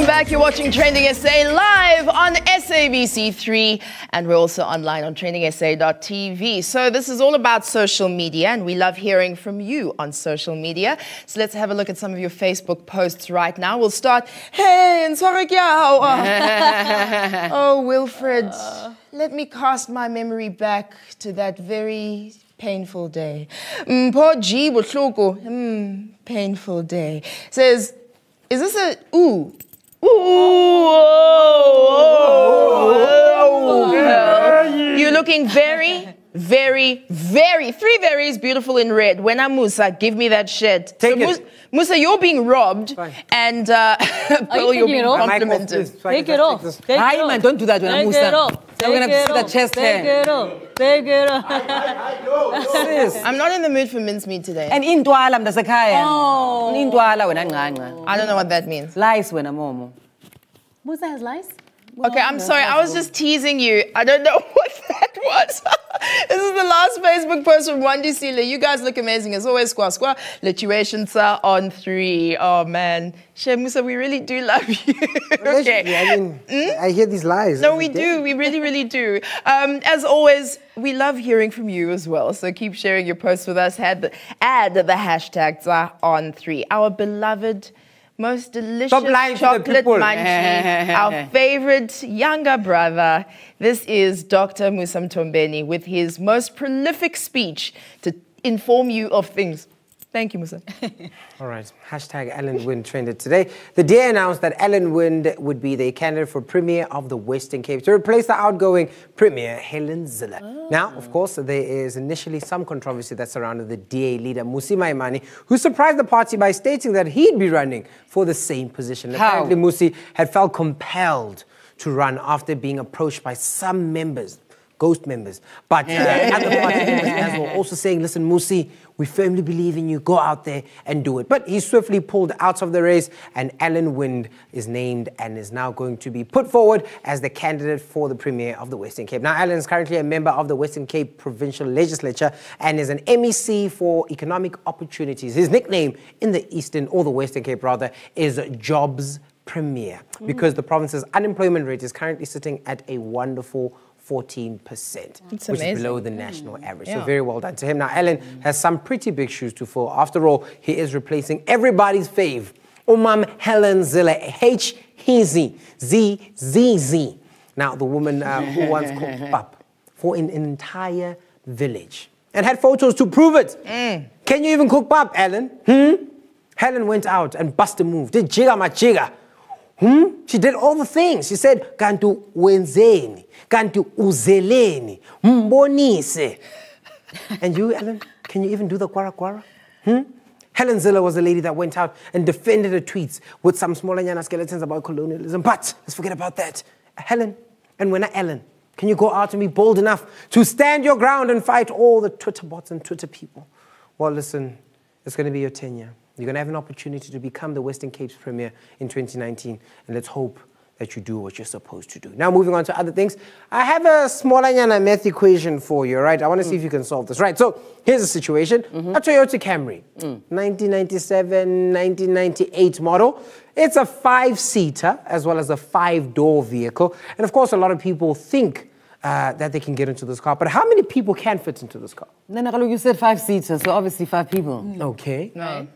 back. You're watching TrendingSA live on SABC3, and we're also online on TrendingSA.tv. So this is all about social media, and we love hearing from you on social media. So let's have a look at some of your Facebook posts right now. We'll start. Hey, and oh, Wilfred, let me cast my memory back to that very painful day. Poji buhlungu, painful day. Says, is this a ooh? You're looking very, very, very, three berries beautiful in red. When I'm Musa, give me that shit. Take it. Musa, you're being robbed, and Pearl, you're being complimented. Take it off. Hi, man, don't do that when I'm Musa. I'm going to see the chest hair. Take it off. I'm not in the mood for mincemeat today. And indwala mdasekhaya. Oh. Indwala wena nqanqa. I don't know what that means. Lice wena momo. Musa has lice? Okay, I'm sorry. I was just teasing you. I don't know what that was. This is the last Facebook post from Wandi Sile. You guys look amazing. As always, squaw. Lituations are on 3. Oh, man. Musa, we really do love you. Okay. I mean, I hear these lies. No, we do. We really, really do. As always, we love hearing from you as well. So keep sharing your posts with us. Add the hashtags on 3. Our beloved, most delicious chocolate munchie, our favorite younger brother. This is Dr. Musa Mtombeni with his most prolific speech to inform you of things. Thank you, Musa. All right. Hashtag Ellen Wind trended today. The DA announced that Ellen Wind would be the candidate for Premier of the Western Cape to replace the outgoing Premier, Helen Zille. Oh. Now, of course, there is initially some controversy that surrounded the DA leader, Musi Maimane, who surprised the party by stating that he'd be running for the same position. How? Apparently, Musi had felt compelled to run after being approached by some members, ghost members, but other party members as well, also saying, listen, Musi, we firmly believe in you, go out there and do it. But he swiftly pulled out of the race, and Ellen Wind is named and is now going to be put forward as the candidate for the Premier of the Western Cape. Now, Ellen is currently a member of the Western Cape Provincial Legislature and is an MEC for Economic Opportunities. His nickname in the Eastern, or the Western Cape rather, is Jobs Premier, because the province's unemployment rate is currently sitting at a wonderful 14%, which is below the national average. So very well done to him. Now, Ellen has some pretty big shoes to fill. After all, he is replacing everybody's fave, Helen Zille, H-H-Z-Z-Z. Now, the woman who once cooked pap for an entire village and had photos to prove it. Can you even cook pap, Ellen? Helen went out and busted a move, did jigga ma jigga. She did all the things. She said, Kantu wenzeni, Kantu uzeleni, mbonise. And you, Ellen, can you even do the kwara kwara? Helen Zille was a lady that went out and defended her tweets with some smallanyana skeletons about colonialism. But let's forget about that. Helen, and when Ellen, can you go out and be bold enough to stand your ground and fight all the Twitter bots and Twitter people? Well, listen, it's going to be your tenure. You're going to have an opportunity to become the Western Cape's Premier in 2019, and let's hope that you do what you're supposed to do. Now, moving on to other things, I have a smallanyana math equation for you, right? I want to see if you can solve this. Right, so here's the situation. A Toyota Camry, 1997, 1998 model. It's a 5-seater as well as a 5-door vehicle. And of course, a lot of people think that they can get into this car. But how many people can fit into this car? You said 5-seater, so obviously 5 people. Okay. No.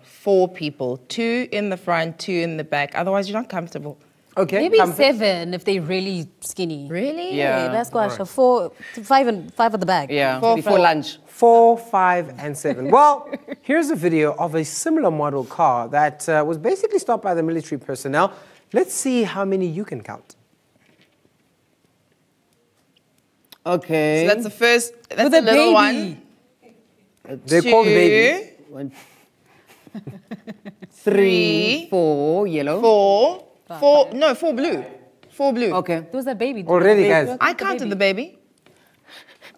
4 people. 2 in the front, 2 in the back. Otherwise, you're not comfortable. Okay. Maybe 7 if they're really skinny. Really? Yeah, that's quite right. 4, 5 at the back. Yeah, before lunch. 4, 5, and 7. Well, here's a video of a similar model car that was basically stopped by the military personnel. Let's see how many you can count. Okay. So that's the first, that's the little one. They're called baby. 1, 3, 4, yellow. 4 blue. 4 blue. Okay. There was that baby. Already, guys. I counted the baby.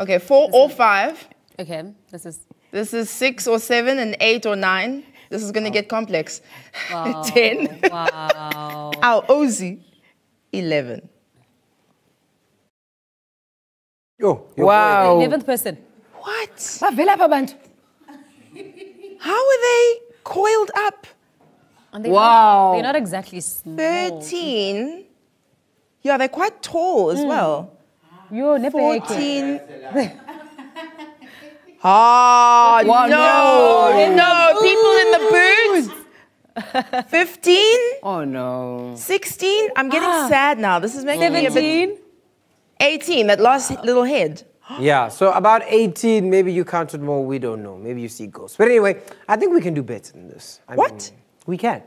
Okay, 4 or 5. Okay, this is 6 or 7 and 8 or 9. This is going to get complex. Wow. 10. Wow. Our Ozzy, 11. Wow. 11th person. What? How are they coiled up? And they're Wow. They're not exactly small. 13. Yeah, they're quite tall as well. You're never 14. Ah, Wow, no, people in the boots. 15, Oh no. 16. I'm getting sad now. This is making me a bit. 17. 18, that last little head. Yeah, so about 18, maybe you counted more, we don't know. Maybe you see ghosts. But anyway, I think we can do better than this. I What? mean, we can.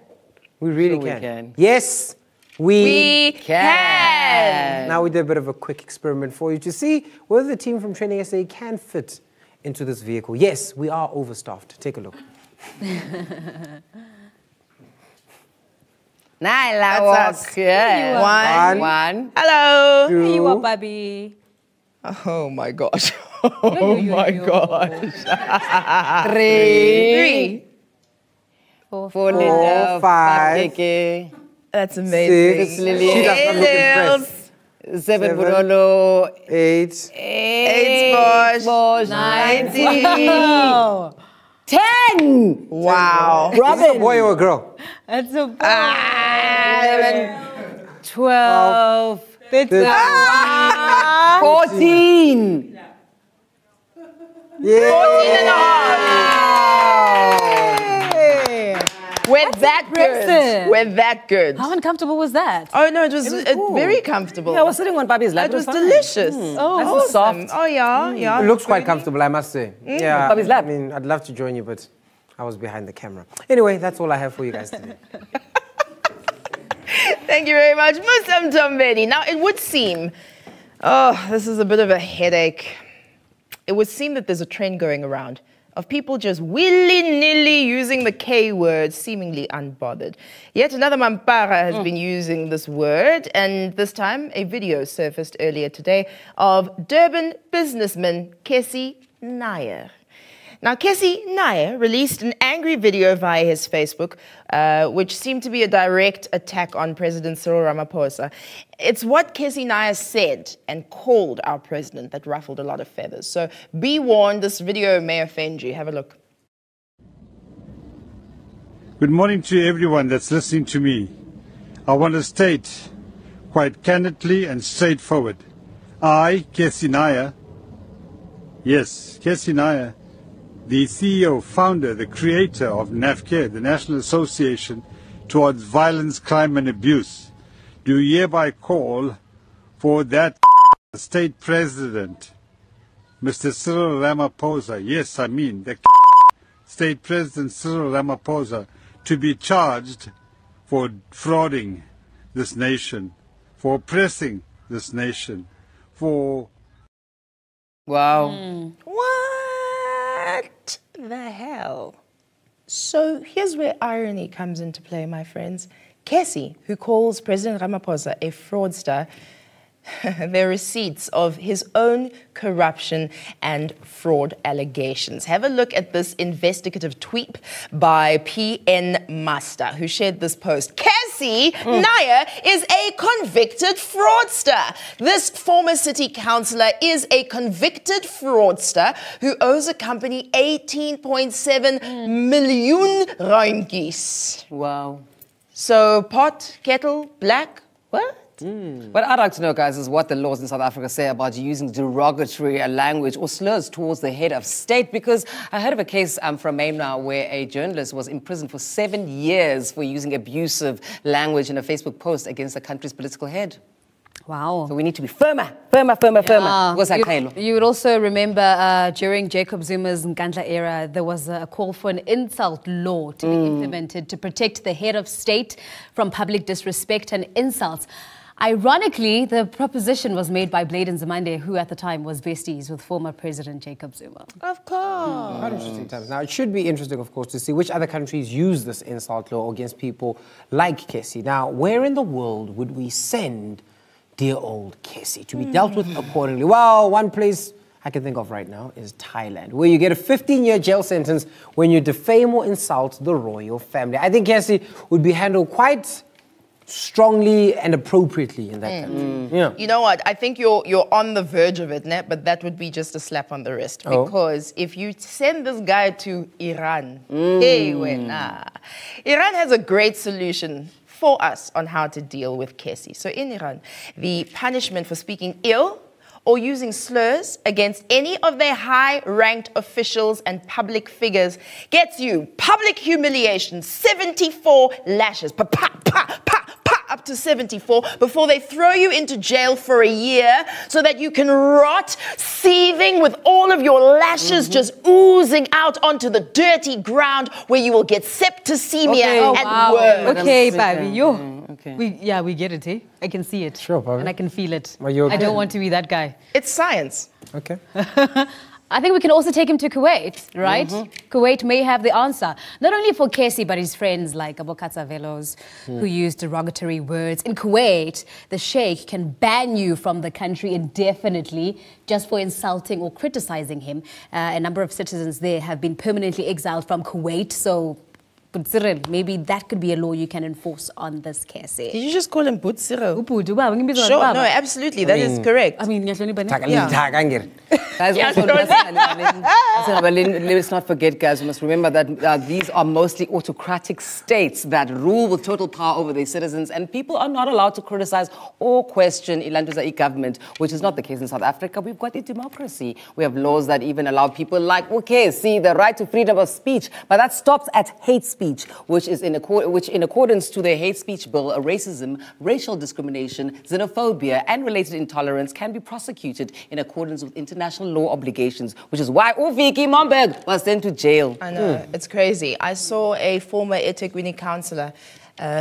We really Sure we can. can. Yes, we can. Now we did a bit of a quick experiment for you to see whether the team from TrendingSA can fit into this vehicle. Yes, we are overstaffed. Take a look. That's us. Yeah. One. One. Hello. Two. Here you are, Bobby. Oh my gosh. Yo, Oh yo, my yo. gosh. Three. 4, Four. 4, 5, Keke. That's amazing. 6. She does not look impressed. Seven. Seven. Burolo. 8. Eight, Bosch. Bosch. 19. 10. Wow. Is this a boy or a girl? That's a 11. 12. 13. 14. Yeah. 14 and a half. We're that impressive. good. We're that good. How uncomfortable was that? Oh no, it was, cool. very comfortable. Yeah, I was sitting on Bobby's lap. It was fine. delicious. Oh, Nice and awesome. soft. Oh yeah, yeah. It looks quite comfortable, I must say. Yeah, Bobby's lap. I mean, I'd love to join you, but I was behind the camera. Anyway, that's all I have for you guys today. Thank you very much, Musa Mtombeni. Now, it would seem, this is a bit of a headache. It would seem that there's a trend going around of people just willy-nilly using the K word, seemingly unbothered. Yet another Mampara has been using this word, and this time a video surfaced earlier today of Durban businessman Kessie Nair. Now, Kessie Nair released an angry video via his Facebook, which seemed to be a direct attack on President Cyril Ramaphosa. It's what Kessie Nair said and called our president that ruffled a lot of feathers. So be warned, this video may offend you. Have a look. Good morning to everyone that's listening to me. I want to state quite candidly and straightforward. I, Kessie Nair, yes, Kessie Nair, the CEO, founder, the creator of NAFCARE, the National Association Towards Violence, Crime and Abuse, do hereby call for that state president, Mr. Cyril Ramaphosa, yes, I mean the state president Cyril Ramaphosa, to be charged for frauding this nation, for oppressing this nation, for... Wow. What the hell? So here's where irony comes into play, my friends. Kessie, who calls President Ramaphosa a fraudster, their receipts of his own corruption and fraud allegations. Have a look at this investigative tweet by PN Master, who shared this post. Kessie Nair is a convicted fraudster. This former city councillor is a convicted fraudster who owes a company 18.7 million randjies. Wow. So pot, kettle, black, what? What I'd like to know, guys, is what the laws in South Africa say about using derogatory language or slurs towards the head of state, because I heard of a case from Maimna where a journalist was imprisoned for 7 years for using abusive language in a Facebook post against the country's political head. Wow. So we need to be firmer. You would also remember during Jacob Zuma's Nkandla era, there was a call for an insult law to be implemented to protect the head of state from public disrespect and insults. Ironically, the proposition was made by Blade Nzimande, who at the time was besties with former President Jacob Zuma. Of course. Quite interesting times. Now, it should be interesting, of course, to see which other countries use this insult law against people like Kessie. Now, where in the world would we send dear old Kessie to be dealt with accordingly? Well, one place I can think of right now is Thailand, where you get a 15-year jail sentence when you defame or insult the royal family. I think Kessie would be handled quite strongly and appropriately in that country. Yeah. You know what? I think you're on the verge of it, né? But that would be just a slap on the wrist. Because if you send this guy to Iran, Iran has a great solution for us on how to deal with Kesi. So in Iran, the punishment for speaking ill or using slurs against any of their high-ranked officials and public figures gets you public humiliation, 74 lashes, up to 74, before they throw you into jail for a year so that you can rot, seething with all of your lashes just oozing out onto the dirty ground where you will get septicemia and worms. Okay, baby, okay. We get it, eh? I can see it. Sure, Bobby. And I can feel it. Okay? I don't want to be that guy. It's science. Okay. I think we can also take him to Kuwait, right? Kuwait may have the answer. Not only for Kesi, but his friends like Abokatsa Velos, who use derogatory words. In Kuwait, the sheikh can ban you from the country indefinitely just for insulting or criticizing him. A number of citizens there have been permanently exiled from Kuwait, so Cyril, maybe that could be a law you can enforce on this case. Did you just call him Cyril? Sure, no, absolutely, that is correct. I mean, Guys, also, let's not forget, guys, we must remember that these are mostly autocratic states that rule with total power over their citizens, and people are not allowed to criticize or question Ilantuza government, which is not the case in South Africa. We've got a democracy. We have laws that even allow people like, the right to freedom of speech, but that stops at hate speech, which in accordance to the hate speech bill, racism, racial discrimination, xenophobia, and related intolerance can be prosecuted in accordance with international law obligations, which is why Uviki Momberg was sent to jail. I know, it's crazy. I saw a former eThekwini councillor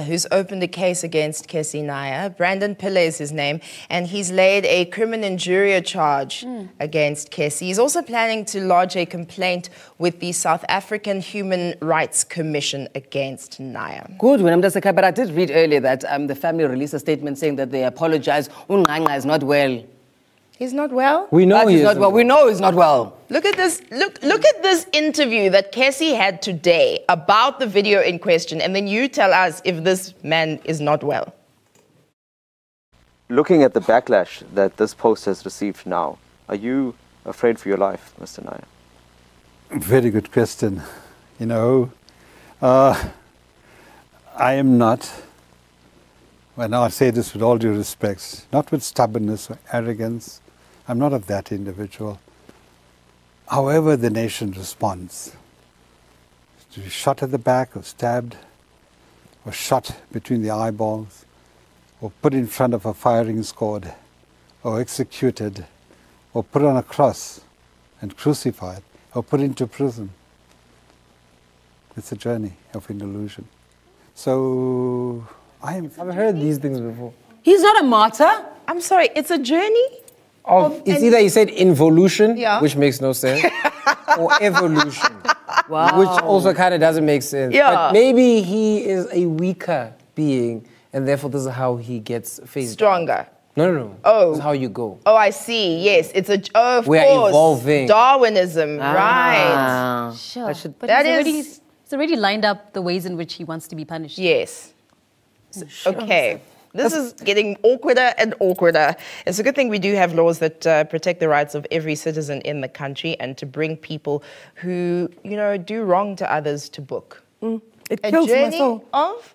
who's opened a case against Kesi Naya. Brandon Pillay is his name, and he's laid a criminal injuria charge against Kesi. He's also planning to lodge a complaint with the South African Human Rights Commission against Naya. Good, but I did read earlier that the family released a statement saying that they apologize. Unqanga is not well. He's not well? We know he's not well. We know he's not well. Look at this. Look at this interview that Kesi had today about the video in question, and then you tell us if this man is not well. Looking at the backlash that this post has received now, are you afraid for your life, Mr. Naya? Very good question. You know, I am not, well, now I say this with all due respect, not with stubbornness or arrogance. I'm not of that individual. However the nation responds, to be shot at the back or stabbed, or shot between the eyeballs, or put in front of a firing squad, or executed, or put on a cross and crucified, or put into prison. It's a journey of an illusion. So I've heard these things before. He's not a martyr. I'm sorry, it's a journey? It's either he said involution, which makes no sense, or evolution, which also kind of doesn't make sense. Yeah. But maybe he is a weaker being, and therefore this is how he gets phased. Stronger. No. Oh. This is how you go. Oh, I see. Yes, it's of We course. are evolving. Darwinism, right. Sure. But That he's already lined up the ways in which he wants to be punished. Yes. Okay. This is getting awkwarder and awkwarder. It's a good thing we do have laws that protect the rights of every citizen in the country and to bring people who, do wrong to others to book. It kills my soul. Of?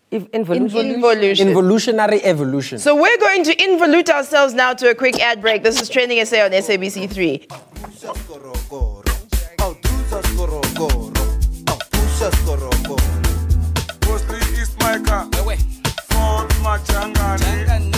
Involution. Involutionary evolution. So we're going to involute ourselves now to a quick ad break. This is TrendingSA on SABC 3. Mostly East Micah, Fort Machangani.